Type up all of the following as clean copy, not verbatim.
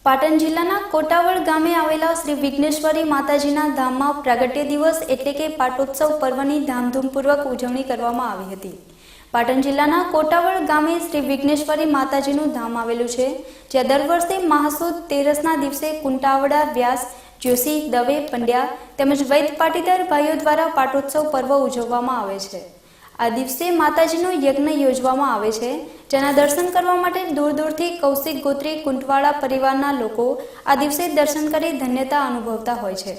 પાટણ જિલ્લાના કોટાવળ ગામે આવેલા શ્રી વિઘ્નેશ્વરી માતાજીના ધામમાં પ્રાગટ્ય દિવસ એટલે કે પાટોત્સવ પર્વની ધામધૂમપૂર્વક ઉજવણી કરવામાં આવી હતી। પાટણ જિલ્લાના કોટાવળ ગામે શ્રી વિઘ્નેશ્વરી માતાજીનું ધામ આવેલું છે, જ્યાં દર વર્ષે મહાસુદ તેરસના દિવસે કુંટાવડા, વ્યાસ, જોશી, દવે, પંડ્યા તેમજ વૈદ પાટીદાર ભાઈઓ દ્વારા પાટોત્સવ પર્વ ઉજવવામાં આવે છે। આ દિવસે માતાજીનો યજ્ઞ યોજવામાં આવે છે, જેના દર્શન કરવા માટે દૂર દૂરથી કૌશિક ગોત્રી કુંટવાળા પરિવારના લોકો આ દિવસે દર્શન કરી ધન્યતા અનુભવતા હોય છે।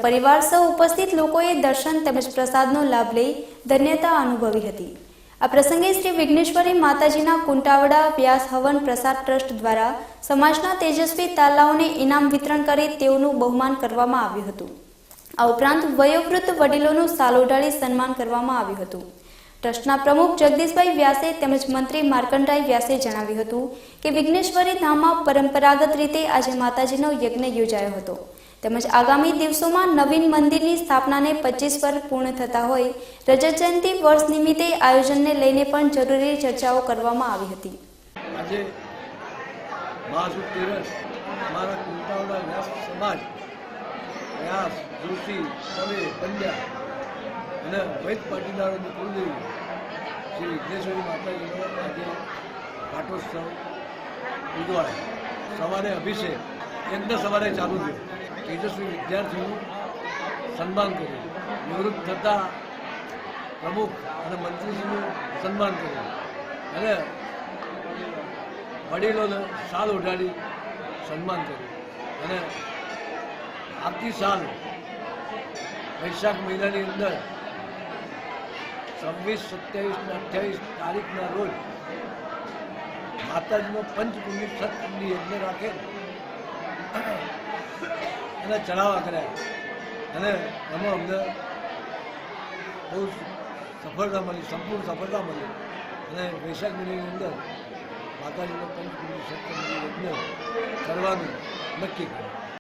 परिवार सह उपस्थित लोकोए दर्शन तेमज प्रसादनो लाभ लई धन्यता अनुभवी हती। आ प्रसंगे श्री विघ्नेश्वरी माताजीना कुंटावड़ा व्यास हवन प्रसाद ट्रस्ट द्वारा समाजना तेजस्वी तालाओने इनाम वितरण करी तेओनुं बहुमान करवामां आव्युं हतुं। आ उपरांत वयोवृद्ध वडीलोनुं शाल ओढाडी सन्मान करवामां आव्युं हतुं। ट्रस्टना प्रमुख जगदीशभाई व्यासे तेमज मंत्री मार्कंडराय व्यासे जणाव्युं हतुं के विघ्नेश्वरी धाममां परंपरागत रीते आज माताजीनो यज्ञ योजायो हतो, તેમજ આગામી દિવસોમાં નવીન મંદિરની સ્થાપનાને 25 વર્ષ પૂર્ણ થતા હોય રજત જયંતિ વર્ષ નિમિત્તે આયોજનને લઈને પણ જરૂરી ચર્ચાઓ કરવામાં આવી હતી। આજે મહાસુદ તેરસ અમારા કુંટાવડા વ્યાસ સમાજ વ્યાસ, જોશી, દવે, પંડ્યા અને વૈદ પાટીદારોની કુલદેવી શ્રી વિઘ્નેશ્વરી માતાજીનો આજે પાટોત્સવ ઉજવાય। સવારે અભિષેક યજ્ઞ સવારે ચાલુ થયો। तेजस्वी विद्यार्थी सन्मान कर निवृत्त थता प्रमुख और मंत्रीजी सन्मान कर वडीलों शाल ओढ़ाड़ी सन्मान कर आती साल वैशाख महीना अंदर 26, 27 ने 28 तारीख रोज माताजी पंचकुंडी सतकुंडी यज्ञ राखे चढ़ावा कराया। अमने बहुत सफलता मिली, संपूर्ण सफलता मिली। वैशाख महीने अंदर माताजी पंचकुंडी सत्कुंडी यज्ञ करवानुं नक्की कर्युं।